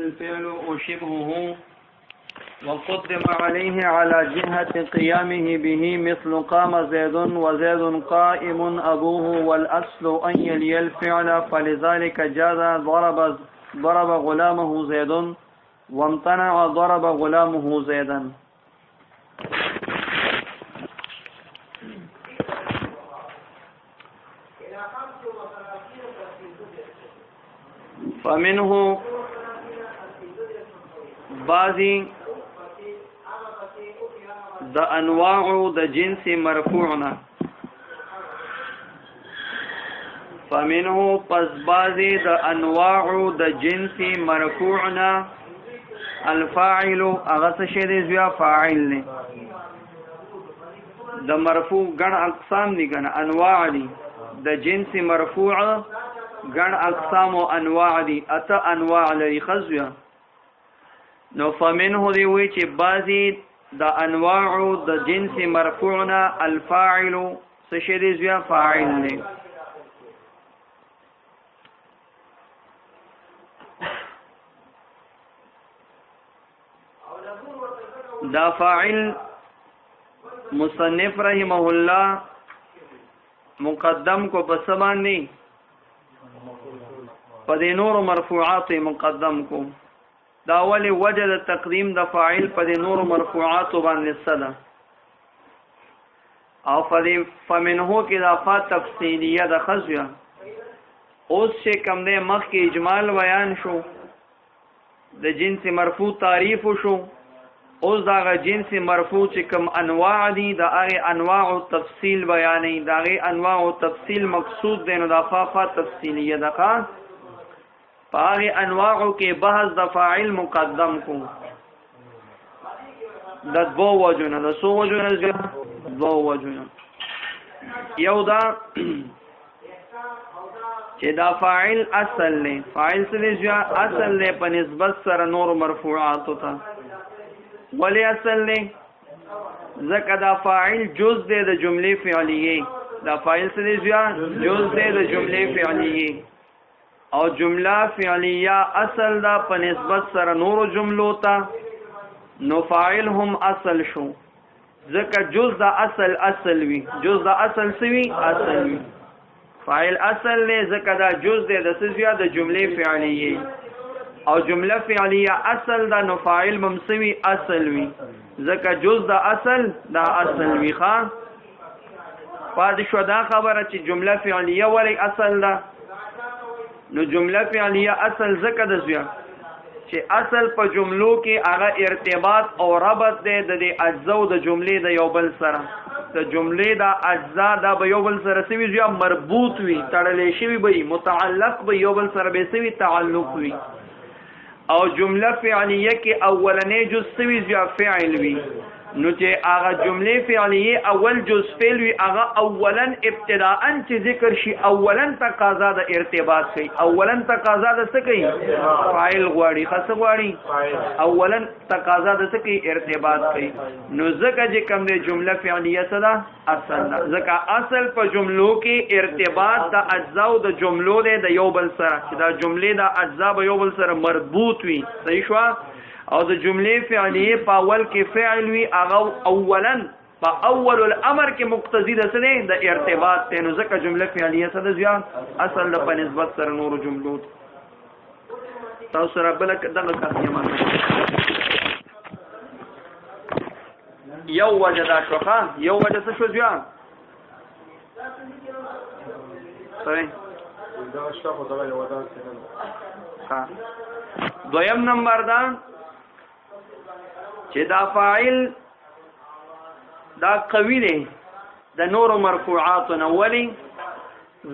الفعل أو شبهه وقدم عليه على جهة قيامه به مثل قام زيد وزيد قائم أبوه والأصل أن يلي الفعل فلذلك جاز ضرب غلامه زيد وامتنع ضرب غلامه زيدا. فمنه بعضی د انواع د جنس مرفوعنا فمنه پس بعضی د انواع د جنس مرفوعنا الفاعل اغه څه دی بیا فاعل نه د مرفوع ګڼ اقسام دي ګڼ انواع دي د جنس مرفوع ګڼ اقسام او انواع دي اته انواع لري خزویا نو فمنه دی وی چې بعضی د انواع د جنس مرفوعنا الفاعل څه شی دی بیا فاعل نه دا فاعل مصنف رحمه الله مقدم کو پس باندې پدې نور مرفوعات مقدم کو دا اولی وجه د تقدیم د فاعل پدې نور مرفوعات باندې صدا او فمنه کې د فا تفصیلیه د خزیه اوس چې کوم د مخ کې اجمال بیان شو د جنس مرفوع تعریف شو اوس دا جنس مرفوع چې کوم انواع دي دا هغه انواع او تفصیل بیانې دا هغه انواع او تفصیل مقصود دی نو دا فا تفصیلیه ده پاغی انواعو کې بحث د فاعل مقدم کو د دو وجونه د سو وجونه دو وجونه یو دا چې دا فاعل اصل نه فاعل سره اصل نه په نسبت سره نور مرفوعات ته ولی اصل نه ځکه دا فاعل جز دی د جملې فعلیه دا فاعل سره جز دی د جملې فعلیه او جمله فعلیه اصل دا په نسبت سره نور جملو ته نو فاعل هم اصل شو ځکه جز دا اصل وی جز دا اصل سوی اصل وی فاعل اصل نه ځکه دا جز دی د سویا د جمله فعلیه او جمله فعلیه اصل دا نو فاعل ممسوی اصل وی ځکه جز دا اصل وی ښا پاد شو دا خبره چې جمله فعلیه ولی اصل ده نو جمله فعلیه اصل ذکر د زیا چې اصل په جملو کې هغه ارتباط او ربط دی د اجزا او د جملې د یو بل سره د جملې د اجزا د به یو بل سره سوي زیا مربوط وي تړلې شوی به متعلق به یو بل سره به سوي تعلق وي او جمله فعلیه کې اولنې جز سوي زیا فعل وي نو چې هغه جمله فعلیه اول جز فعل وی هغه اولا ابتداء چې ذکر شي اولا تقاضا د ارتباط کوي اولا تقاضا د څه کوي فاعل غواړي خاص غواړي اولا تقاضا د څه کوي ارتباط کوي نو ځکه چې کوم د جمله فعلیه صدا اصل ده ځکه اصل په جملو کې ارتباط د اجزا او د جملو د یو بل سره چې دا جملې د اجزا به یو بل سره مربوط وي صحیح شو او د جملې فعلیه په اول کې فعل وی هغه اولا په اول الامر کې مقتضی ده څه د ارتباط ته نو ځکه جمله فعلیه څه زیان اصل د په نسبت سره نور جملو تاسو سره بل دغه کافیه معنی یو وجه دا شوخه یو وجه څه شو زیان سره دا شاخو دغه یو وجه دویم نمبر دا چې دا فاعل دا قوی دی د نور مرفوعات نه ولی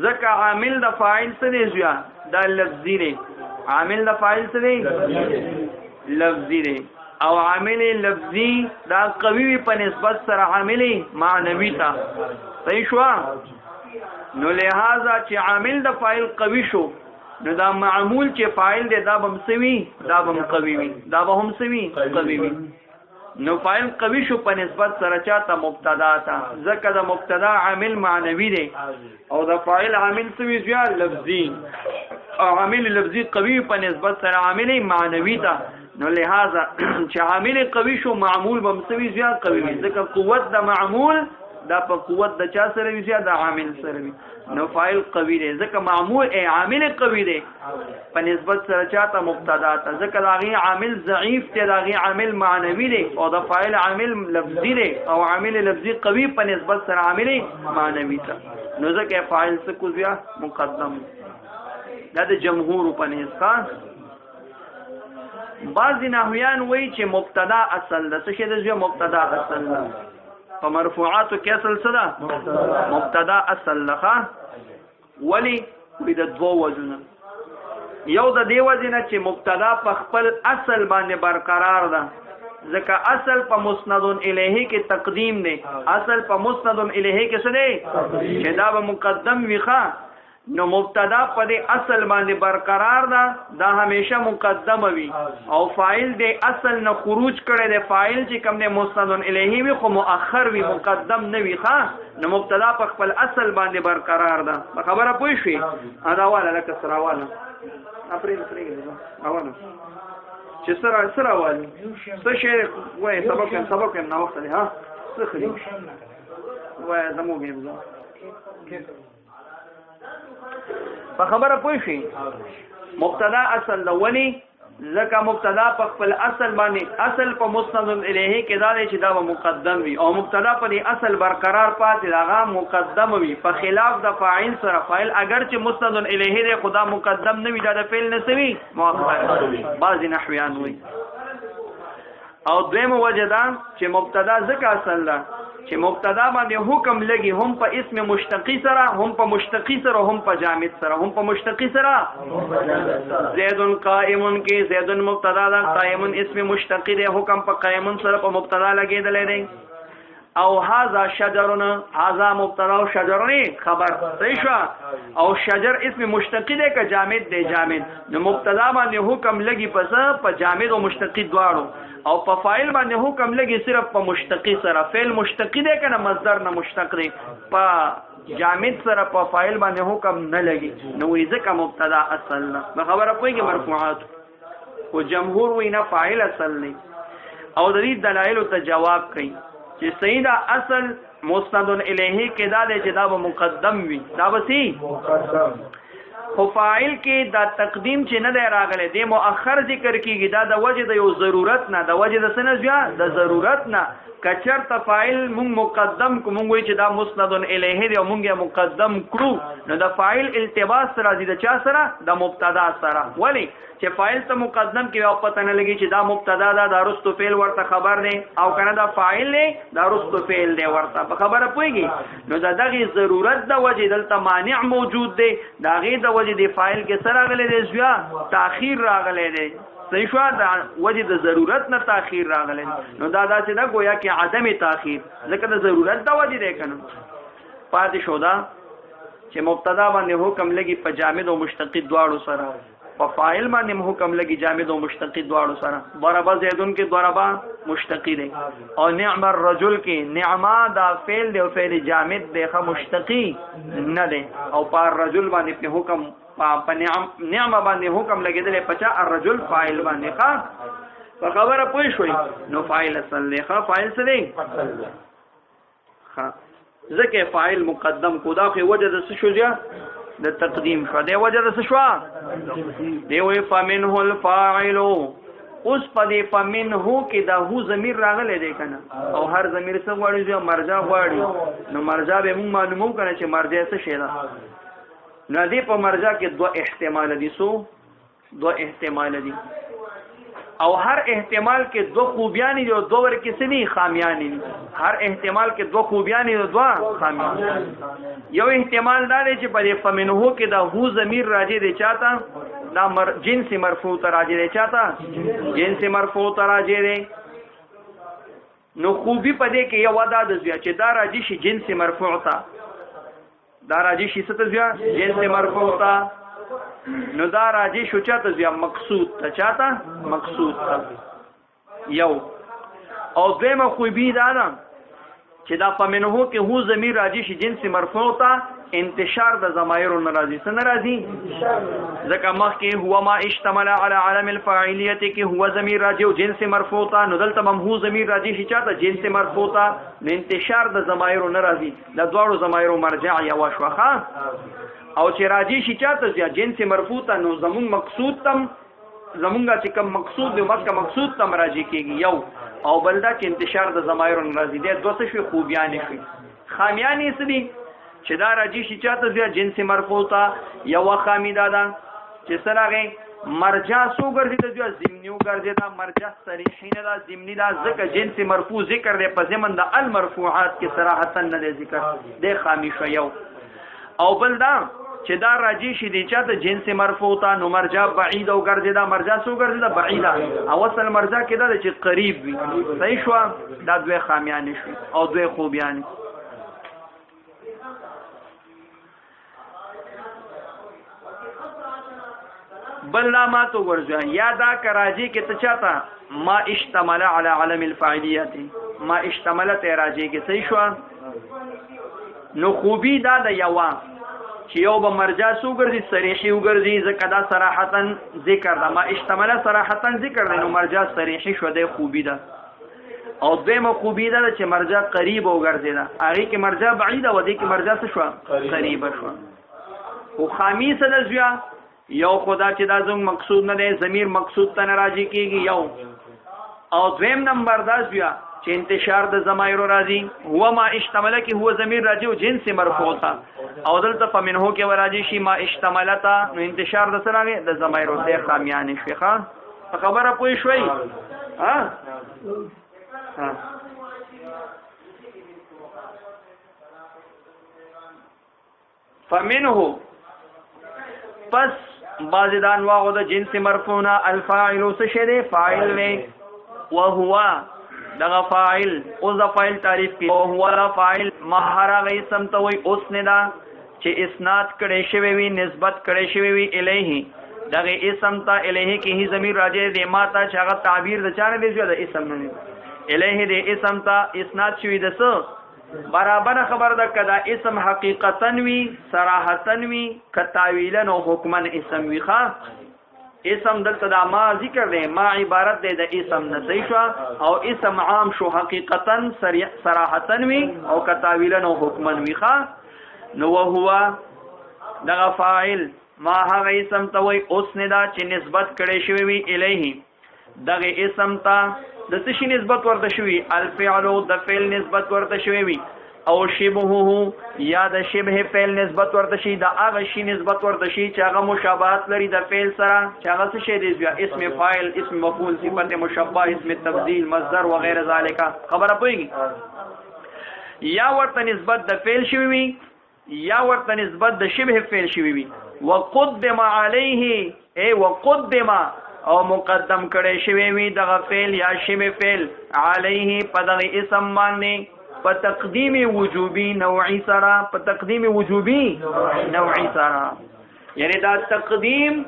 ځکه عامل د فاعل څه دی زیا دا لفظي دی عامل د فاعل څه دی لفظي دی او عامل لفظي دا قوی په نسبت سره عامل معنوي تا صحیح شو نو لہذا چې عامل د فاعل قوی شو نو دا معمول چې فاعل دی دا بم سوي دا بم قوی وي دا به هم سوي قوی وي نو فاعل قوی شو په نسبت سره چاته مبتدا تا ځکه د مبتدا عامل معنوي دی او د فاعل عامل سوي زیا لفظي او عامل لفظي قوي په نسبت سره عامل معنوي ته نو لہذا چې عامل قوي شو معمول به مسوي زیات قوي وي ځکه قوت د معمول دا په قوت د چا سره وي زیات د عامل سره وي نو فاعل قوي دی ځکه معمول عامل قوي دی په نسبت سره چاته مبتدا ته ځکه دا غي عامل ضعیف دی دا غي عامل معنوي دی او د فاعل عامل لفظي دی او عامل لفظي قوي په نسبت سره عامل معنوي ته نو ځکه فاعل څه کو بیا مقدم دا د جمهور په نسبت بعض نحویان وایي چې مبتدا اصل ده څه شی د مبتدا اصل ده په مرفوعاتو کې اصل څه ده مبتدا اصل لخوا ولی د دوه وجونه یو د دې وجنه چې مبتدا په خپل اصل باندې برقرار ده ځکه اصل په مسند الیه کې تقدیم دی اصل په مسند الیه کې څه دی چې دا به مقدم وي ښه نو مبتدا په دې اصل باندې برقرار ده دا همیشه مقدم وي او فاعل دې اصل نه خروج کړي دی فاعل چې کوم دی مسند الیه وي خو مؤخر وي مقدم نه وي ښه نو مبتدا په خپل اصل باندې برقرار ده خبره پوه شئ ادا والا لکه سره والا اواله چې سره والی څه شی وای سبق نه وخت دی ها څه خري وای زموږ په خبره پوه شئ مبتدا اصل د ونی ځکه مبتدا په خپل اصل باندې اصل په مسند الیه کې دا چې دا مقدم وي او مبتدا په دې اصل برقرار پاتې دا مقدم وي په خلاف د فاعل سره فاعل اگر چې مسند الیه دی خدا مقدم نه وي دا د فعل نسوي مؤخر بعض نحویان وي او دویمه وجه دا چې مبتدا ځکه اصل ده چې مبتدا باندې حکم لګي هم په اسم مشتقی سره هم په مشتقی سره هم په جامد سره هم په مشتقی سره زید قائم کې زید مبتدا ده قائم اسم مشتقی دی حکم په قائم سره په مبتدا لګیدل دی او هاذا شجرنا هاذا مبتدا او شجرنی خبر صحیح شو او شجر اسم مشتقی دی که جامد دی جامد نو مبتدا باندې حکم لګي پس په جامد او مشتقی دواړو او په فاعل باندې حکم لګي صرف په مشتقی سره فعل مشتقی دی کنه مصدر نه مشتق دی په جامد سره په فاعل باندې حکم نه لګي نو ځکه مبتدا اصل نه خبره کوي مرفوعات او جمهور وینا فاعل اصل نه او د دې دلایل ته جواب کوي چې سیدا اصل مسند الیه کې دا دی چې دا به مقدم وي دا به سي مقدم خو فاعل کې دا تقدیم چې نه دی راغلی دی مؤخر ذکر کیږي دا د وجه د یو ضرورت نه د وجه د سنځ د ضرورت نه کچر تفاعل مونږ مقدم کو مونږ وی چې دا مسند الیه دی او مونږه مقدم کړو نو د فاعل التباس راځي د چا سره د مبتدا سره ولی چې فاعل ته مقدم کې او پته نه لګي چې دا مبتدا دا دارستو فعل ورته خبر دی او کنه دا فاعل دی دارستو فعل دی ورته په خبره پويږي نو دا دغه ضرورت د وجه دلته مانع موجود دی دا غي د وجه دی فاعل کې سره غلې دی زیا تاخير راغلی دی صحیح شو دا وجه د ضرورت نه تاخير راغلی نو دا چې دا گویا کې عدم تاخير ځکه د ضرورت د وجه دی کنه پاتې شو دا چې مبتدا باندې حکم لګي په جامد او مشتق دواړو سره په فاعل باندې حکم لګي جامد او مشتق دواړو سره ضرب زیدون کې ضربا مشتق دی او نعم الرجل کې نعما دا فعل دی او فعل جامد دی خو مشتقی نه دی او پر رجل باندې په حکم په نعم باندې حکم لګیدل پچا الرجل فاعل باندې ښا په خبره پوه شوي نو فاعل اصل دی ښا فاعل څه دی ښا ځکه فاعل مقدم کو دا خو وجه د څه شو د تقدیم شو دی وجه د څه شو دی وی فمنه الفاعل اوس په دې فمنه کې دا هو ضمیر راغلی دی کنه او هر ضمیر څه غواړي چې مرجع غواړي نو مرجع به موږ معلومو کنه چې مرجع څه شی ده نو دې په مرجع کې دوه احتمال دي دوه احتمال دي او هر احتمال کې دوه خوبیان دي او دوه ورکې سني خامیان دي هر احتمال کې دوه خوبیان دي او دوه خامیان یو احتمال دا دی چې په فمنه کې دا هو ضمیر راځي دی چاته دا جنس مرفوع ته راځي دی چاته جنس مرفوع ته راځي دی نو خوبي په دې کې یو ادا د زیات چې دا راځي شي جنس مرفوع ته دا راځي شي څه ته زیات جنس مرفوع ته نو دا راځي شو چاته زیا مقصود ته چاته مقصود ته یو او دیمه خوبی دا نه چې دا فمنه کې هو ضمیر راځي شي جنس مرفوع ته انتشار د ضمائر ناراضي څه ناراضي ځکه مخکې هو ما اشتمل على علم الفاعلیت کې هو ضمیر راځي او جنس مرفوع ته نو دلته هم هو ضمیر راځي شي چاته جنس مرفوع ته نو انتشار د ضمائر ناراضي د دواړو ضمائر مرجع یو شوخه او چې راځي شي چاته جنس مرفوع ته نو زمون مقصود تم زمونږه چې کوم مقصود دی مکه مقصود تم راځي کېږي یو او بلدا چې انتشار د ضمائر ناراضي دي دوه څه خوبیان شي خامیان یې سدي چې دا راځي شي چاته جنس مرفوع ته یو خامی ده چې سره مرجع سو ګرځي د ضمنیو ګرځي دا مرجع صریحین دا ضمنی دا ذکر جنس مرفوع ذکر دی په ضمن د المرفوعات کې صراحتا نه ذکر دی خامی شو یو او بلدا چې دا راځي شي د چاته جنس مرفوع ته نو مرجع بعید او ګرځي دا مرجع سو ګرځي دا بعیده او اصل مرجع کې دا چې قریب وي صحیح شو دا دوه خامیان شي او دوه خوبیان بل ما تو ورځه یا دا کراځي کې ته چاته ما اشتمل على علم الفاعلیت ما اشتملت راځي کې صحیح شو نو خوبی دا د یوا چې یو به مرجع سو ګرځي صریحي وګرځي ځکه دا صراحتا ذکر ده ما اشتمل صراحتا ذکر ده نو مرجع صریحي شو ده خوبی ده او دویمه خوبی ده چې مرجع قریب وګرځي ده هغه کې مرجع بعید او دې کې مرجع څه شو قریب شو او خامیس ده زیا یو خدا چې دا زموږ مقصود نه دی ضمیر مقصود ته راځي کېږي یو او دویم نمبر دا زیا چې انتشار د ضمائر راځي هو ما اشتمل کې هو ضمیر راځي او جنس مرفوع تا او دلته فمنه کې راځي شي ما اشتملتا نو انتشار د سره د ضمائر ته خامیان شيخه خبره پوي شوي ها فمنه پس بازدان واغو د جنس مرفوعنا الفاعل سشده فاعل نه وهو دغه فاعل او ذ فاعل تعریف کی او هو لا فاعل ماهر غي سمتوي اوس نه دا چې اسناد کړي شوی وي نسبت کړي شوی وي الیه دغه اسم ته الیه کې هی ضمیر راځي د ماته چې هغه تعبیر د چانه دی د اسم نه الیه د اسم ته اسناد شوی د څه برابر خبر ده کدا اسم حقیقتا وی صراحتا وی کتاویلا او حکما اسم وی ښا اسم دلته دا ما ذکر دی ما عبارت دی د اسم نه صحیح شو او اسم عام شو حقیقتا صراحتا وی او کتاویلا او حکما وی ښا نو هو دغه فاعل ما هغه اسم ته وی اوس نه دا چې نسبت کړي شوی وی الیه دغه اسم ته د څه نسبت ورته شوی الفعل د فعل نسبت ورته شوی وي او شبهه یا د شبه فعل نسبت ورته شي د هغه شی نسبت ورته شي چې هغه مشابهت لري د فعل سره چې هغه څه شی دی اسم فاعل اسم مفعول صفت مشبہ اسم تبديل مصدر وغيرها ذالک خبره پويږي یا ورته نسبت د فعل شوی وي یا ورته نسبت د شبه فعل شوی وي وقدم عليه اي وقدم او مقدم کړي شوی وي دغه فعل یا شبه فعل علیه په دغه اسم باندې په تقدیم وجوبی نوعی سره په تقدیم وجوبی نوعی سره یعنی دا تقدیم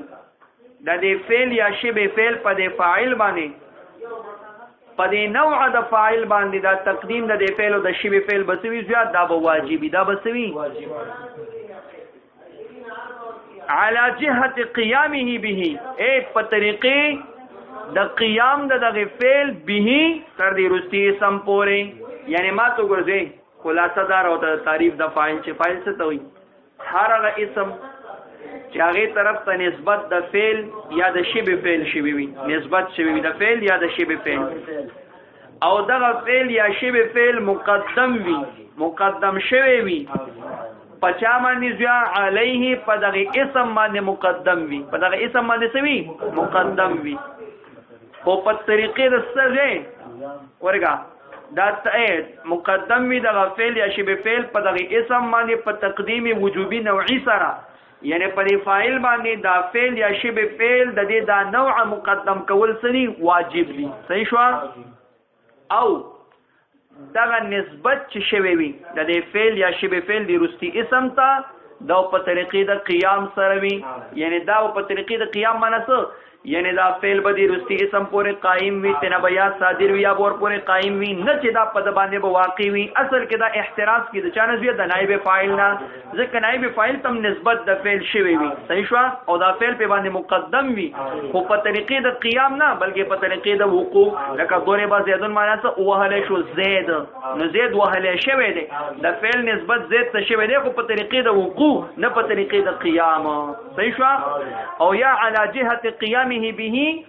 د دې فعل یا شبه فعل په دې فاعل باندې په دې نوع د فاعل باندې دا تقدیم د دې فعل او د شبه فعل بسوي زیات دا به واجبي دا بسوي على جهه قيامه به اي په طریقې د قیام د دغه فعل به تر دې رستی سم پورې یعنی ما تو ګرځي خلاصه دار او تعریف د فاعل چې فاعل څه ته وي هر هغه اسم چې هغه طرف ته نسبت د فعل یا د شبه فعل شوی وي نسبت شوی وي د فعل یا د شبه فعل او دغه فعل یا شبه فعل مقدم شوی وي پچا باندې ځا علیه په دغه اسم باندې مقدم وي په دغه اسم باندې سوي مقدم وي خو په طریقې د سره ورګه دا مقدم وي دغه فعل یا شبه فعل په دغه اسم باندې په تقدیم وجوبي نوعي سره یعنی په فاعل باندې دا فعل یا شبه فعل د دې دا نوع مقدم کول سني واجب دي صحیح شو او دغه نسبت چې شوی وي د دې فعل یا شبه فعل دی رستی اسم ته دا په طریقې د قیام سره وي یعنی دا په طریقې د قیام معنی څه یعنی دا فعل بدی رستی اسم پورې قائم وي تنه بیا صادر وي یا ور پورې قائم وي نه چې دا په باندې به واقع وي اصل کې دا احتراز کې د چانه زیات د نائب فاعل نه ځکه نائب فاعل تم نسبت د فعل شوی وي صحیح شو او دا فعل په باندې مقدم وي خو په طریقې د قیام نه بلکې په طریقې د وقوع لکه ضرب زیدون معنا څه وهله شو زید نو زید وهله شوی دی د فعل نسبت زید ته شوی دی خو په طریقې د وقوع نه په طریقې د قیام صحیح شو او یا علی جهه قیام به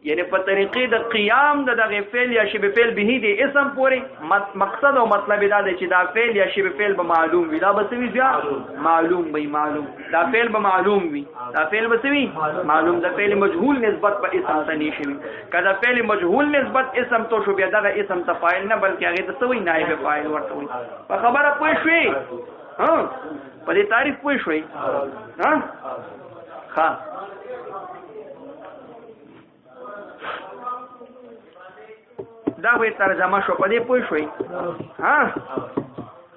یعنی په طریقې د قیام د دغه فعل یا شبه فعل به دی اسم پورې مقصد او مطلب دا دی چې دا فعل یا شبه فعل به معلوم وي دا به وي معلوم وي معلوم دا فعل به معلوم وي دا فعل به وي معلوم دا فعل مجهول نسبت په اسم ته نشي کله فعل مجهول نسبت اسم تو شو بیا دغه اسم ته فاعل نه بلکې هغه ته وي نائب فاعل ورته وي په خبره پوه شوي ها په دې تعریف پوه شوي ها ها دا وې ترجمه شو په دې پوه شوي ها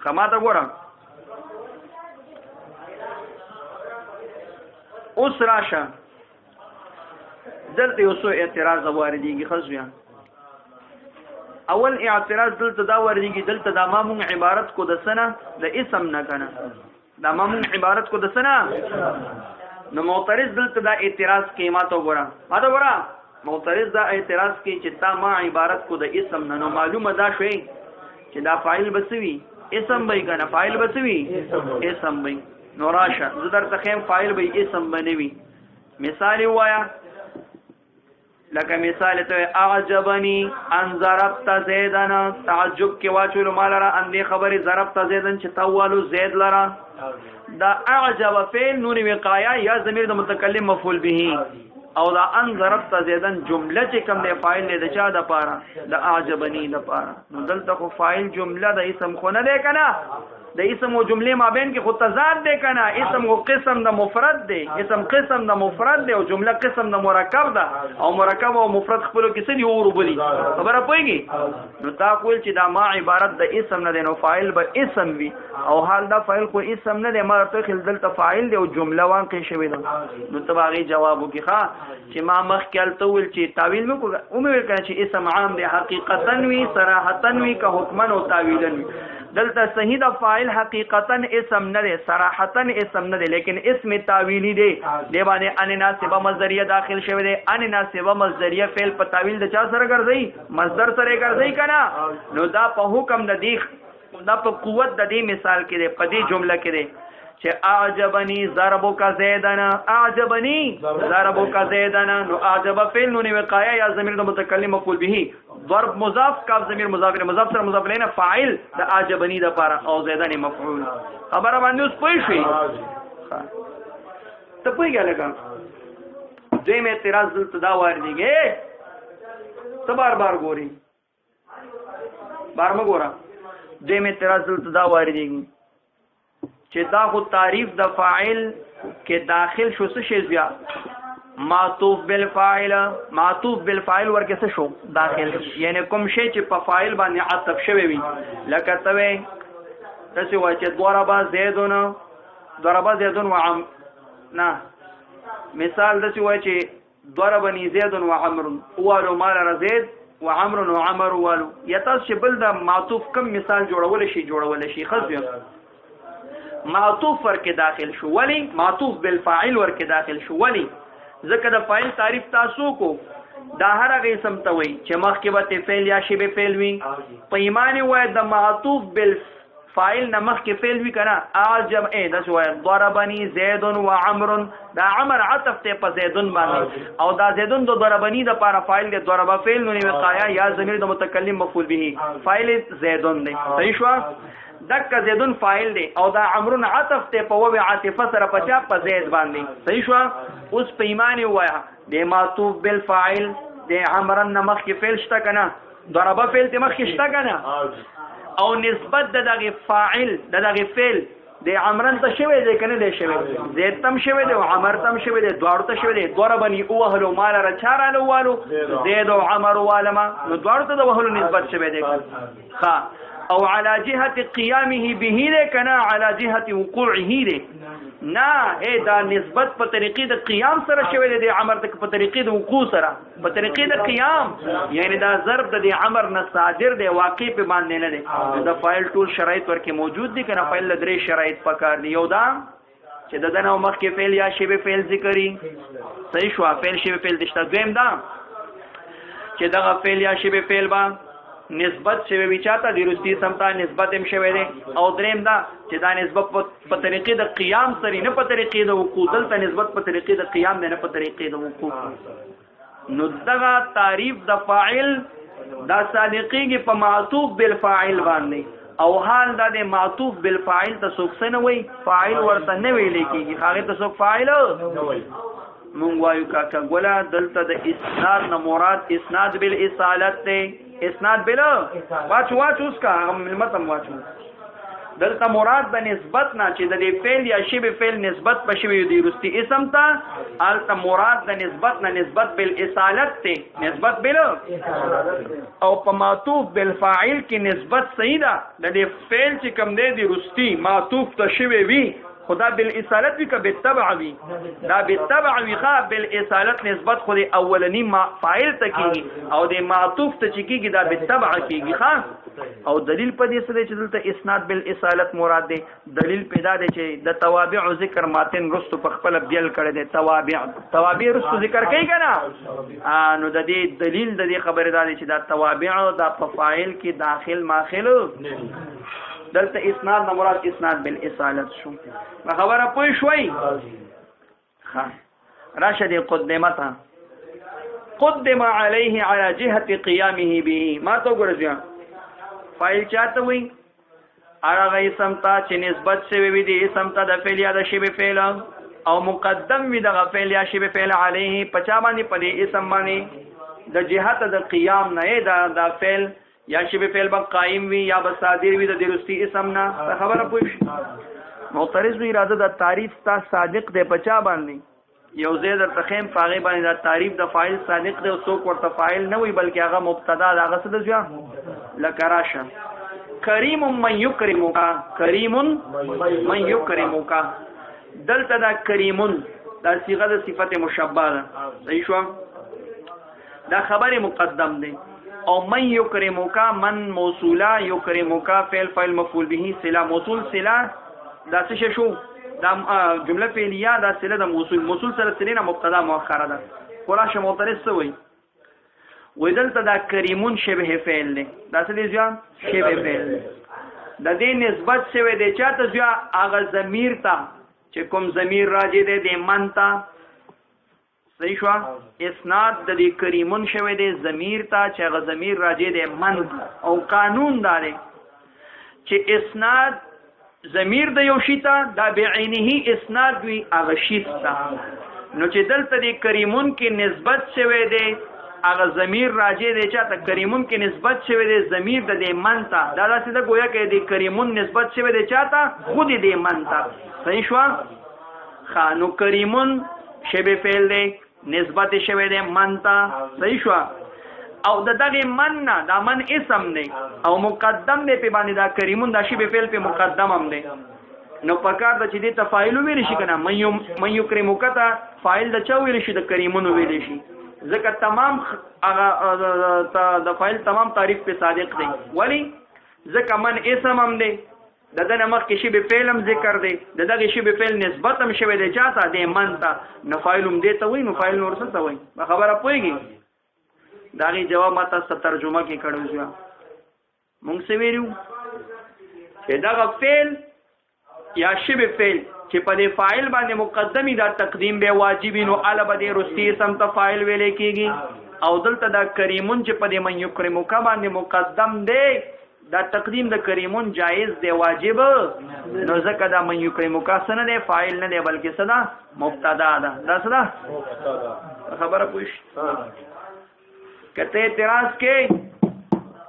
خماته ګورم اوس راشه دلته یو څه اعتراض واردېږي خزویا اول اعتراض دلته دا واردېږي دلته دا ما مونږ عبارت کو د سنه د اسم نه کنه دا ما مونږ عبارت کو د سنه نو معترض دلته دا اعتراض کې ماته ګورم معترض دا اعتراض کوي چې تا ما عبارت کو د اسم نه نو معلومه دا شوی چې دا فاعل بسوي اسم به کنه فاعل بسوي اسم به نو راشه زه درته خیم فاعل به اسم بنوي مثال وایا لکه مثال ته اعجبني ان ضربت زیدن تعجب کې واچول مال را اندې خبره ضربت زیدن چې توالو زید لرا دا اعجب فعل نون وقایا یا ضمیر د متکلم مفعول به او دا ان ضربت زیدن جمله چې کوم دی فاعل نه د چا د پاره د اعجبنی د پاره نو دلته خو فاعل جمله د اسم خو نه دی کنه د اسم او جمله مابین کې خو تضاد دی کنه اسم او قسم د مفرد دی اسم قسم د مفرد دی او جمله قسم د مرکب ده او مرکب او مفرد خپل کې څه دی وربلی خبره پوهیږي نو تا کول چې دا ما عبارت د اسم نه دی نو فاعل به اسم وي او حال دا فاعل خو اسم نه دی ما ته خل دلته فاعل دی او جمله واقع شوی ده نو تباغي جواب وکي ښا چې ما مخکې تول چې تعویل مو کو او مې وکړه چې اسم عام دی حقیقتا وی صراحتا وی که حکما او تعویلا وی دلته صحیح د فاعل حقیقتا اسم نه دی صراحتا اسم نه دی لیکن اسم تعویلی دی دی باندې ان ناسبه مصدریه داخل شوی دی ان ناسبه مصدریه فعل په تعویل د چا سره ګرځي مصدر سره ګرځي کنه نو دا په حکم د دی دا په قوت د دې مثال کې دی په دې جمله کې دی چې اعجبني ضربک زیدن اعجبني ضربک زیدن نو اعجب فعل نون وقایا یا ضمیر د متکلم مفعول به ضرب مضاف کاف ضمیر مضاف مضاف سره مضاف الیه فاعل د اعجبني د پاره او زیدن مفعول خبره باندې اوس پوه شئ ته پوهیږئ لکه دوی مې اعتراض دلته دا واردېږي ته بار ګوري بار مګوره دوی مې اعتراض دلته دا واردېږي چې دا خو تعریف د فاعل کې داخل شو څه شی بیا معطوف بالفاعل ورکه څه شو داخل یعنی کوم شی چې په فاعل باندې عطف شوی وي لکه توي تاسو وایي چې ضرب زیدون و نه مثال تاسو وایي چې ضربني زید و عمرو والو مال زید و عمرو و عمر والو یا تاسو بل د معطوف کم مثال جوړول شي خزیه معطوف ورکه داخل شو ولی معطوف بالفاعل ورکه داخل شو ولی ځکه د فاعل تعریف تاسو کو دا هر هغه اسم ته وای چې مخکې به فعل یا شبه فعل وي په ایمان وای د معطوف بالفاعل نه مخکې فعل وي کنه اعجب د وای ضربني زید و عمرو دا عمر عطف ته په زیدون باندې او دا زیدون د ضربني د لپاره فاعل د ضرب فعل نون وقایا یا ضمیر د متکلم مفعول به فاعل زیدون دی صحیح شو دک زیدون فاعل دی او دا عمرون عطف ته په وو عاطفه سره پچا په زید باندې صحیح شو اوس په ایمان وایا د معطوف بالفاعل د عمرن نمخ کې فعل شته کنه ضرب فعل ته مخ شته کنه او نسبت د دغه فاعل د دغه فعل د عمرن ته شوی دی کنه دی شوی زید تم شوی دی او عمر تم شوی دی دوړ ته شوی دی ضربني او هلو مال را چارالو والو زید او عمر والما نو دوړ ته د وهلو نسبت شوی دی ها او علی جهه قیامه به ده کنا علی جهه وقوعه ده نه دا نسبت په طریقې د قیام سره شوی دی امر د په طریقې د وقوع سره په طریقې د قیام یعنی دا ضرب د امر نه صادر دی واقع په باندې نه دی د فاعل ټول شرایط ورکه موجود دي کنه فاعل درې شرایط پکار دی یو دا چې د دنه مخکې فعل یا شبه فعل ذکرې صحیح شو فعل شبه فعل دشته دویم دا چې دغه فعل یا شبه فعل با نسبت شوی وچاته د رستی سمتا نسبت هم شوی دی او دریم دا چې دا نسبت په طریقې د قیام سره نه په طریقې د وقوع دلته نسبت په طریقې د قیام نه په طریقې د وقوع نو دغه تعریف د فاعل دا صادقېږي په معطوف بالفاعل باندې او حال دا د معطوف بالفاعل ته څوک نه وای فاعل ورته نه ویل کېږي هغه ته څوک فاعل نه وای مونږ وایو کاکا ګولا دلته د اسناد نه مراد اسناد بالاصالت ته اسناد بلا واچو اس کا ملمتم واچو دلته مراد د نسبت نه چې د فعل یا شبه فعل نسبت په شوی دی رستی اسم ته الته مراد د نسبت نه نسبت بالاصالت ته نسبت بلا او په معطوف بالفاعل کې نسبت صحیح ده د فعل چې کوم دی رستی معطوف ته شوی وی خدا بالاصالت وی که بالتبع وی دا بالتبع وی خا بالاصالت نسبت خو اولنی فاعل ته کیږي او د معطوف ته کیږي دا بالتبع کیږي خا او دلیل په دې سره چې دلته اسناد بالاصالت مراد دی دلیل پیدا دی چې د توابع ذکر ماتن رستو په خپل بیل کړی دی توابع رستو ذکر کوي کنه نو د دې دلیل د دې خبره ده چې دا توابع د فاعل کې داخل ماخل دلته اسناد نه مراد اسناد بالاصالت شو خبره پوه شوي ها راشد قدمتا قدم عليه على جهه قيامه به ما تو ګرځیا فاعل چاته وي هغه اسم ته چې نسبت شوی وي دی اسم ته د فعل یا د شبه فعل او مقدم وي د فعل یا شبه فعل عليه پچا باندې پدې اسم باندې د جهه د قیام نه د فعل یا شبه فعل با قائم وی یا بصادر وی د درستی اسم نه خبره پوښ معترض وی اراده د تعریف تا صادق د پچا باندې یو زید تخیم پاغه باندې د تعریف د فاعل صادق د څوک ورته فاعل نه وی بلکې هغه مبتدا د هغه څه د ځا لکراشه کریم من یکرمک کریم من یکرمک دلته دا کریمون دا صيغه د صفت مشبهه صحیح شو دا خبر مقدم دی او من یکرموکا من موصولا یکرموکا فعل مفعول به صله موصول صله دا څه شو دا جمله فعلیه دا صله د موصول سره صله نه مبتدا مؤخره ده خلاصه معترض څه وای وای دلته دا کریمون شبه فعل دی دا څه دی ځان شبه فعل د دې نسبت شوی دی چاته ځا هغه ضمیر ته چې کوم ضمیر راځي دی د من ته صحیح شو اسناد د دې کریمون شوی دی ضمیر ته چې هغه ضمیر راځي دی من او قانون دار چې اسناد ضمیر د یو شی ته دا بعینه اسناد وی هغه شی ته نو چې دلته د کریمون کې نسبت شوی دی هغه ضمیر راځي دی چې ته کریمون کې نسبت شوی دی ضمیر د دې من ته دا داسې د گویا کې د کریمون نسبت شوی دی چاته خود دې من ته صحیح شو خانو کریمون شبه فعل دی نسبت شوی دی من ته صحیح شو او د دغه من نه دا من اسم دی او مقدم دی په باندې دا کریمون دا شبه فعل په مقدم هم دی نو پکار د چې د تفاعل ویل شي کنه من یکرمک ته فاعل د چا ویل شي د کریمون ویل شي ځکه تمام د فاعل تمام تعریف په صادق دی ولی ځکه من اسم هم دی د دنه مخ کې شی به فعل هم ذکر دی دغه شی به فعل نسبت هم شوی دی چاته دی من ته نو فاعل هم دی ته وای نو فاعل نور څه ته وای خبره پويږي داغي جواب ماته ترجمه کې کړو ځه مونږ څه ویلو چې دغه فعل یا شی به فعل چې په دې فاعل باندې مقدمي دا تقدیم به واجبي نو اله به رستی سم ته فاعل ویل کېږي او دلته دا کریمون چې په دې من یکرمک باندې مقدم دی دا تقدیم د کریمون جایز دی واجب نو ځکه دا من یکرمک سره دی فاعل نه دی بلکې صدا مبتدا ده دا صدا خبره پوښ کته اعتراض کې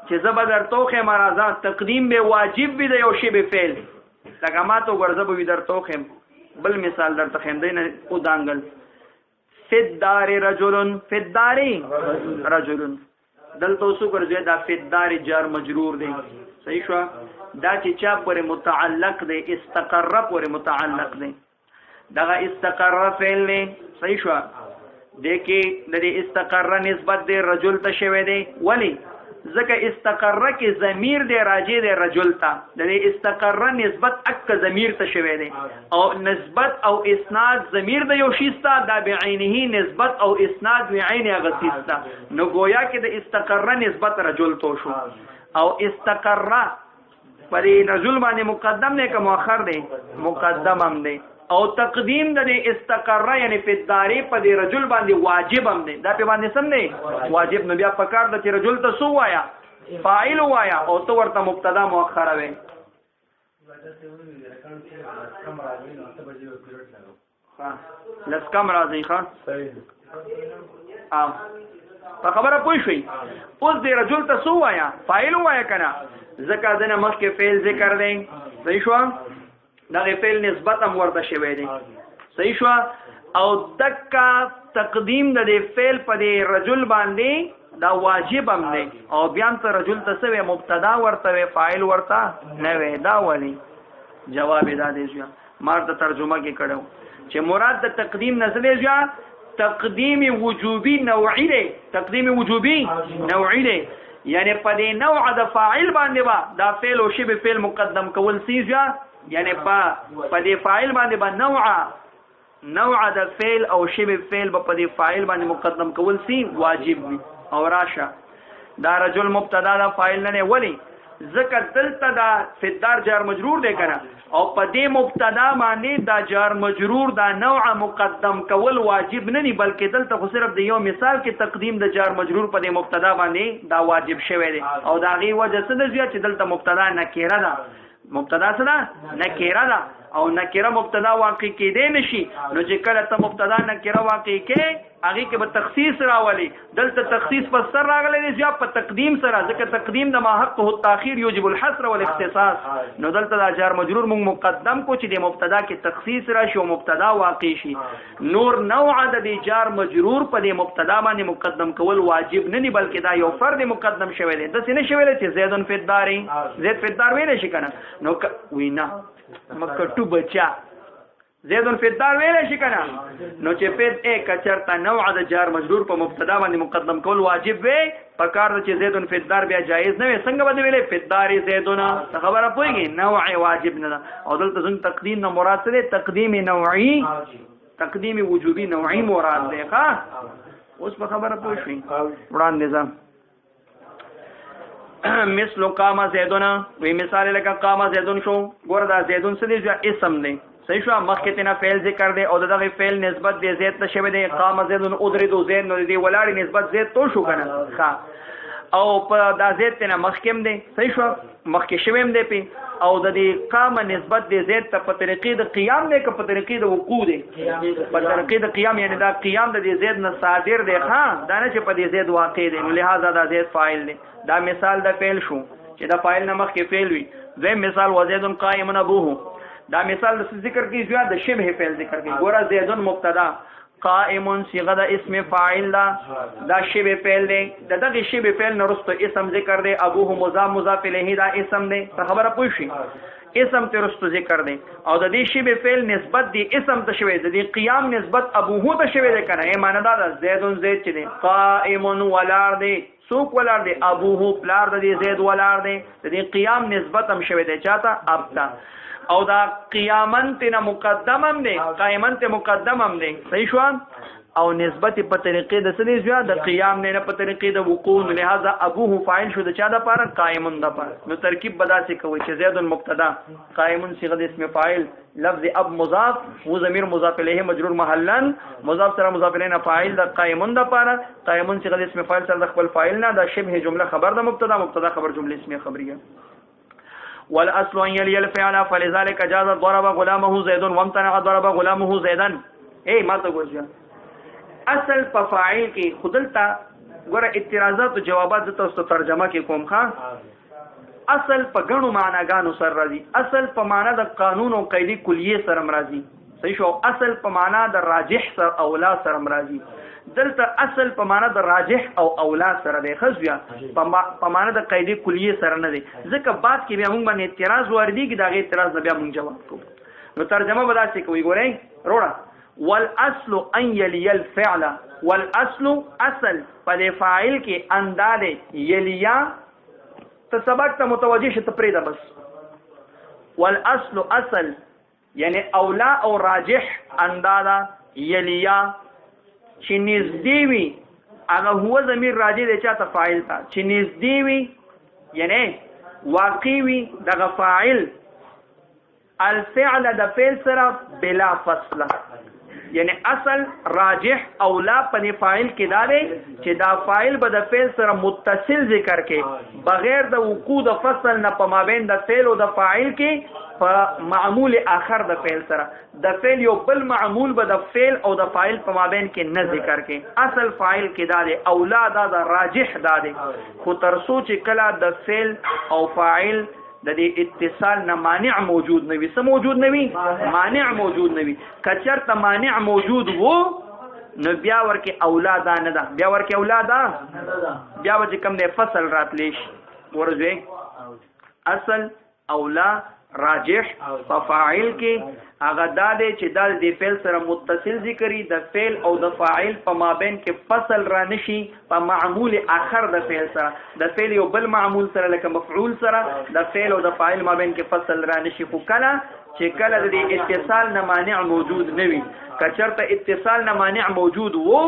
چې زبر توخه مرزا تقدیم به واجب وي د یو شی به فعل لکه ما تو ورزه به در توخم بل مثال در تخیم دین او دانګل فدار رجل فداری رجل دلته اوسو ګرځي دا فدار جار مجرور دی صحیح شو دا چې چا پورې متعلق دی استقر پورې متعلق دی دغه استقر فعل نه صحیح شو د کې د استقر نسبت دی رجل ته شوی دی ولی ځکه استقر کې ضمیر دی راجع دی رجل ته د استقر نسبت اک ضمیر ته شوی دی او نسبت او اسناد ضمیر د یو شیستا دا بعینه نسبت او اسناد بعین غسیستا نو گویا کې د استقر نسبت رجل تو شو او استقر پر رجل باندې مقدم نه که مؤخر دی مقدم هم دی او تقدیم د استقر یعنی فداری په دی رجل باندې واجب هم دی دا په باندې سم دی واجب نو بیا پکار د چې رجل ته سو وایا فاعل وایا او تو ورته مبتدا مؤخر وي لس کم راځي ښا ا په خبره پوه شئ اوس دی رجل ته سو وایا فاعل وایا کنه ځکه دنه مخکې فعل ذکر دی صحیح شو دا فعل نسبت هم ورته شوی دی صحیح شو او دکا تقدیم د فعل په دی رجل باندې دا واجب هم دی او بیا ته رجل ته سوی مبتدا ورته فاعل ورته نه وي دا ولی جواب دا دی مار د ترجمه کې کړو چې مراد د تقدیم نزله ځا تقدیم وجوبی نوعی دی تقدیم وجوبی نوعی دی یعنی په دې نوع د فاعل باندې با دا فعل او شبه فعل مقدم کول سیځه یعنی په دې فاعل باندې با نوع د فعل او شبه فعل په دې فاعل باندې مقدم کول سی واجب وي او راشه دا رجل مبتدا دا فاعل نه ولی ذکر دلته دا فدار جار مجرور دی کنه او په دې مبتدا باندې دا جار مجرور دا نوع مقدم کول واجب نه ني بلکې دلته خو صرف د یو مثال کې تقدیم د جار مجرور په دې مبتدا باندې دا واجب شوی دی او دا غي وجه څه ده چې دلته مبتدا نکره ده مبتدا څه ده نکره ده او نکره مبتدا واقع کېدې نشي نو چې کله ته مبتدا نکره واقع کې هغه کې به تخصیص راولي دلته تخصیص په سر راغلی دی یا په تقدیم سره ځکه تقدیم د ما حق او تاخير یوجب الحصر والاختصاص نو دلته دا جار مجرور موږ مقدم کو چې د مبتدا کې تخصیص راشي او مبتدا واقع شي نور نوع د جار مجرور په د مبتدا باندې مقدم کول واجب نه ني بلکې دا یو فرد مقدم شوی دی د سینې شوی دی چې زیدن فداری زید فدار ویل شي کنه نو وینا مکټو بچا زیدن فدار ویل شي کنه نو چې فد یک چرته نوع د جار مجرور په مبتدا باندې مقدم کول واجب وي پکار چې زیدن فدار بیا جایز نه وي څنګه باندې ویلې فدار زیدن خبره پويږي نوع واجب نه او دلته څنګه تقدیم نه مراد څه تقدیم نوعي تقدیم وجوبي نوعي مراد دی ښا اوس په خبره پوه شئ وړاندې ځم مثل قام زیدون وی مثال لکه قام زیدون شو ګور دا زیدون څه دی اسم دی صحیح شو مخکې تینا فعل ذکر دی او دغه فعل نسبت دی زید ته شوی دی قام زیدون ادرد زید نو دی ولاړ نسبت زید تو شو کنه ښا او په دا زید تینا مخکیم دی صحیح شو مخکې شویم دی په او د دې قام نسبت دی زید ته په طریقې د قیام دی که په طریقې د وقوع دی په طریقې د قیام یعنی دا قیام د دې زید نه صادر دی ها دا نه چې په دې زید واقع دی لہذا دا زید فاعل دی دا مثال د فعل شو چې دا فاعل نه مخکې فعل وي دویم مثال وزید قائم ابوه دا مثال د ذکر کې زیات د شبه فعل ذکر کې ګوره زید مبتدا قائم صيغه د اسم فاعل دا شبه فعل دی دغه شبه فعل نرسته اسم ذکر دی ابوه مضاف مضاف الیه دا اسم دی خبره پوه شئ اسم ته رسته ذکر دی او د دې شبه فعل نسبت دی اسم ته شوی د دې قیام نسبت ابوه ته شوی دی کنه ای معنی دا زیدون زید چې دی قائم ولار دی سوق ولار دی ابوه پلار د دې زید ولار دی د دې قیام نسبت هم شوی دی چاته ابتا او دا قیامن تینا مقدمم دی قائمن ته مقدمم دی صحیح شو او نسبت په طریقې د سنې زیات د قیام نه په طریقې د وقوع لہذا ابوه فاعل شو د چا د پاره قائمن د پاره نو ترکیب بدا څه کوي چې زید مبتدا قائمن صيغه د اسم فاعل لفظ اب مضاف و ضمیر مضاف الیه مجرور محلا مضاف سره مضاف الیه فاعل د قائمن د پاره قائمن صيغه د اسم فاعل سره د خپل فاعل نه د شبه جمله خبر د مبتدا مبتدا خبر جمله اسمیه خبریه والاصل ان يلي الفعل فلذلك جاز ضرب غلامه زيد وامتنع ضرب غلامه زيدا اے ما ته ګورځه اصل په فاعل کې خودلتا ګوره اعتراضات او جوابات د تاسو ترجمه کې کوم ښا اصل په غنو معناګانو سره راځي اصل په معنا د قانون او قاعده کلیه سره راځي صحیح شو. اصل په معنا د راجح سره اولا سره مرাজি، دلته اصل په معنا د راجح او اولا سره دی، خزویا په معنا د قاعده کلیه سره نه دی. ځکه بعد کې بیا موږ باندې اعتراض واردېږي، دا غي اعتراض بیا موږ جواب کوو. نو ترجمه به داسې کوي، ګورئ وروړه، والاصل ان يلي الفعل، والاصل اصل په فاعل کې انداده یلیا ته سبق ته متوجه شته پرې ده بس. والاصل اصل یعنی اولا او راجح انداده یلیا چې نږدې وي، هغه هو ضمیر راجع دی چاته فاعل ته، چې نږدې وي یعنی واقع وي دغه فاعل الفعل د فعل سره بلا فصله، یعنی اصل راجح اولا په فاعل کې دا دی چې دا فاعل به د فعل سره متصل ذکر کې بغیر د وقوع د فصل نه په مابین د فعل او د فاعل کې په معمول آخر د فعل سره د فعل یو بل معمول به د فعل او د فاعل په مابین کې نه ذکر کې. اصل فاعل کې دا دی، اولا دا د راجح دا دی، خو تر څو چې کله د فعل او فاعل د دې اتصال نه مانع موجود نه وي. څه موجود نه وي؟ مانع موجود نه وي. کچرته مانع موجود وو نو بیا ورکه اولاد نه ده، بیا ورکه اولاد بیا به کوم دی فصل راتلی شي. ورځي اصل اولا راجح په فاعل کې هغه دا دی چې دا د فعل سره متصل ذکرې د فعل او د فاعل په مابین کې فصل را نشي په معمول آخر د فعل سره، د فعل یو بل معمول سره لکه مفعول سره د فعل او د فاعل مابین کې فصل را نشي. خو کله چې کله د اتصال نه مانع موجود نه وي، کچرته اتصال نه مانع موجود وو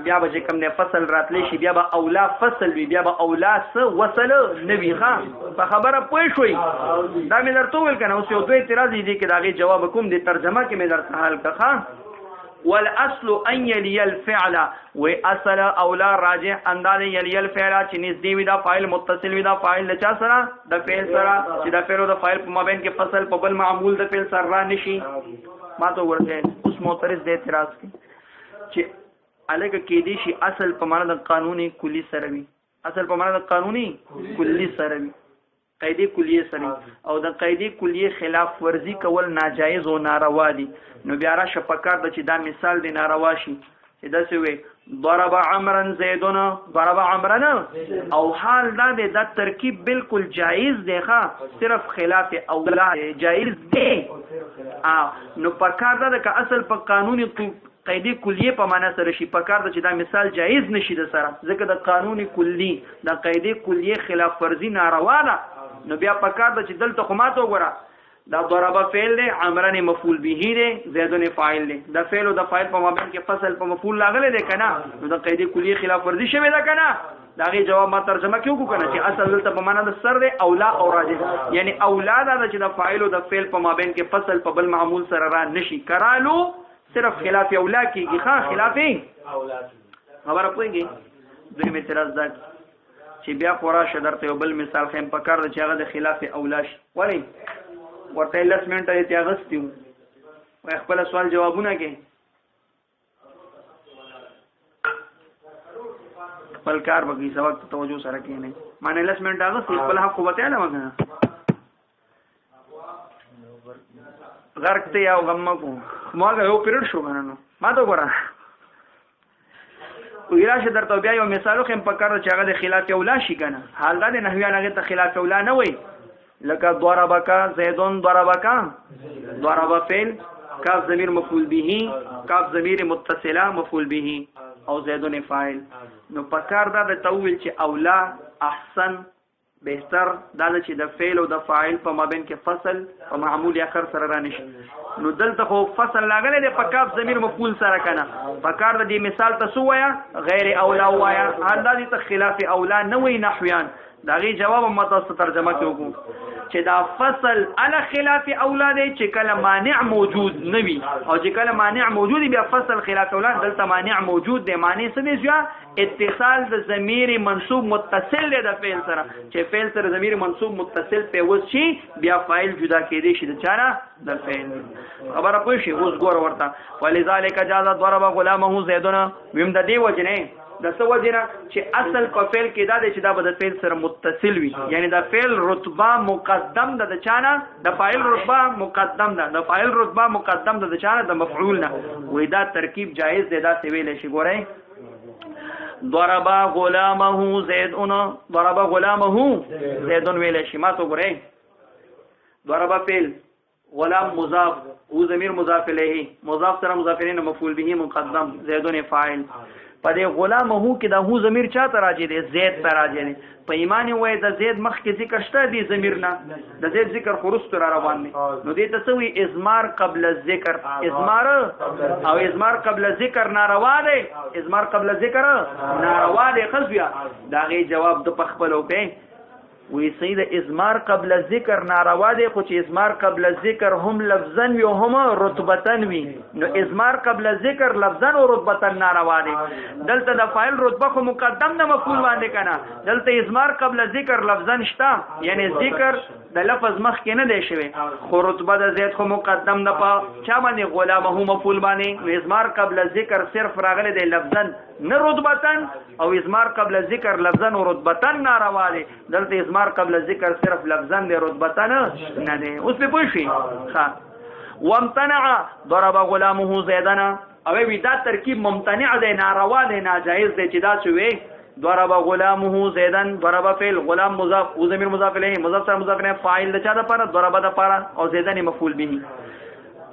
بیا به کوم نه فصل راتلی شي، بیا به اولا فصل وي، بیا به اولا س وصل نه وي. ښه په خبره پوه شوي؟ دا مې درته وویل کنه. اوس یو دوه اعتراض دي کې دا غي جواب کوم دي، ترجمه کې مې درته حل کړه. والاصل ان يلي الفعل، و اصل اولا راجح انداز يلي الفعل چې نږدې وي دا فاعل متصل وي دا فاعل د چا سره؟ د فعل سره، چې د فعل او د فاعل په مابین کې فصل په بل معمول د فعل سره را نشي. ما ته ورته اوس معترض د اعتراض کې چې الګ کې دي شي اصل په معنا د قانوني کلی سره وي، اصل په معنا د قانوني کلی سره وي، قاعده کلیه سره، او د قاعده کلیه خلاف ورزي کول ناجایز او ناروا دي. نو بیا را شپکار د چې دا مثال دی ناروا شي چې دا څه وي ضرب عمرا زیدون، ضرب عمرا، او حال دا دی دا ترکیب بالکل جایز دی، ښه صرف خلاف اولا جایز دی. نو پکار دا که اصل په قانوني قاعده کلیه په معنا سره شي، پکار دا چې دا مثال جایز نشي د سره، ځکه د قانوني کلی د قاعده کلیه خلاف ورزي ناروا ده. نو بیا پکار دا چې دلته خو ماته وګوره دا ضربه فعل دی، عمران مفعول به دی، زیدون فاعل دی، د فعل او د فاعل په مابین کې فصل په مفعول لاغله دی کنه، نو د قاعده کلیه خلاف ورزي شوی ده کنه. دا غي جواب ما ترجمه کیو کو کنه چې اصل دلته په معنا د سر دی اولا او راجح، یعنی اولاد دا چې د فاعل او د فعل په مابین کې فصل په بل معمول سره را نشي کرالو، صرف خلاف اولا کیږي. ښه خلاف اولاد خبره پوهیږي. دوی می اعتراض ده چې بیا خورا درته یو بل مثال خیم پکار ده چې هغه د خلاف اولا شي. ولی ورته 10 منټه یې تیاغستیو و خپل سوال جوابونه کې خپل کار بګي سبق توجه سره کې نه معنی 10 منټه اغست خپل حق وته نه مګنه غرق ته یو غم کو ماګه یو پیریډ شو غننو ما ته ګورم ویراشه درته بیا یو مثالو خیم پکار چې هغه د خلاف اولا شي کنه. حال دا نه هیانه هغه ته خلاف اولا نه وای، لکه ضربکا زیدون ضربکا، ضرب فعل، کاف ضمیر مفعول به، کاف ضمیر متصله مفعول به، او زیدون فاعل. نو پکار دا د تویل چې اولا احسن بهتر دا چې د فعل او د فاعل په مابین کې فصل او معمول اخر سره را نشي. نو دلته خو فصل لاغله د پکاف ضمیر مفعول سره کنه، پکار د دې مثال تاسو وایا غیر اولا وایا، حال دا دي خلاف اولا نه وي نحویان. دا غي جواب متوسط ترجمه کوو چې دا فصل علی خلاف اولا دی چې کله مانع موجود نوي، او چې کله مانع موجود بیا فصل خلاف اولا. دلته مانع موجود دی، معنی څه دی؟ اتصال د ضمیر منصوب متصل دی د فعل سره، چې فعل سره ضمیر منصوب متصل په وشي بیا فاعل جدا کېدی شي د چانه د فعل. خبره پوه شي؟ اوس ګور ورته ولذالک جاز ضرب غلامه زیدون، ویم د دی وجنه د څه وجه نه چې اصل په فعل کې دا دی چې دا به د فعل سره متصل وي، یعنی د فعل رتبه مقدم ده د چانه د فاعل رتبه مقدم ده، د فاعل رتبه مقدم ده د چانه د مفعول نه. وې دا ترکیب جایز دی، دا څه ویلی شي. ګورئ ضرب غلامه زیدون، ضرب غلامه زیدون ویلی شي. ما ته ګورئ ضرب فعل، غلام مضاف، او ضمیر مضاف الیه، مضاف سره مضاف الیه مفعول به مقدم، زیدون فاعل. په دې غلامه کې دا هو ضمیر چا ته راځي دی؟ زید ته راځي دی. په ایمان وای د زید مخکې ذکر شته دی ضمیر نه، د زید ذکر خروست را روان دی، نو دې ته څه وی؟ اضمار قبل الذکر، اضمار او اضمار قبل الذکر ناروا دی، اضمار قبل الذکر ناروا دی. خصبیا دا غي جواب د پخپلو کې وی سید اضمار قبل الذکر ناروا دی، خو چې اضمار قبل الذکر هم لفظا وي هم رتبتا وي، نو اضمار قبل الذکر لفظا او رتبتا ناروا دی. دلته د فاعل رتبه خو مقدم نه مفعول باندې کنه، دلته اضمار قبل الذکر لفظا شتا، یعنی ذکر د لفظ مخ کې نه دی شوی، خو رتبه د زید خو مقدم نه په چا باندې؟ غلامه مفعول باندې. نو اضمار قبل الذکر صرف راغلی دی لفظا نه رتبتا، او اضمار قبل الذکر لفظا او رتبتا ناروا دی. دلته اضمار قبل ذکر صرف لفظا دی، رتبتا نه دی. اوس په پوه شئ. ښه وامتنع ضرب غلامه زیدنا، او وی دا ترکیب ممتنع دی، ناروا دی، ناجایز دی. چې دا شوی ضرب غلامه زیدن، ضرب فعل، غلام مضاف، او ضمیر مضاف الیه، مضاف سره مضاف الیه، فاعل د چا د پاره؟ ضرب د پاره، او زیدن مفعول به.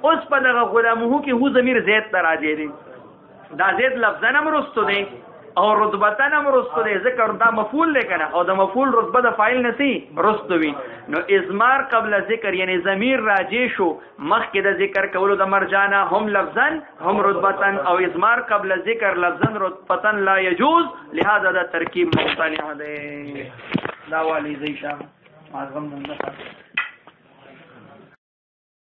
اوس په دغه غلامه کې هو ضمیر زید ته راځي دی، دا زید لفظا هم رستو دی او رتبتا هم رستو دی، ذکر دا مفعول دی کنه، او د مفعول رتبه د فاعل نسی رستو وي. نو اضمار قبل ذکر یعنی ضمیر راجع شو مخکې د ذکر کولو د مرجانه، هم لفظا هم رتبتا، او اضمار قبل ذکر لفظا رتبتا لا يجوز، لهذا دا ترکیب ممتنع دی. دا والی زیشا معظم نمبر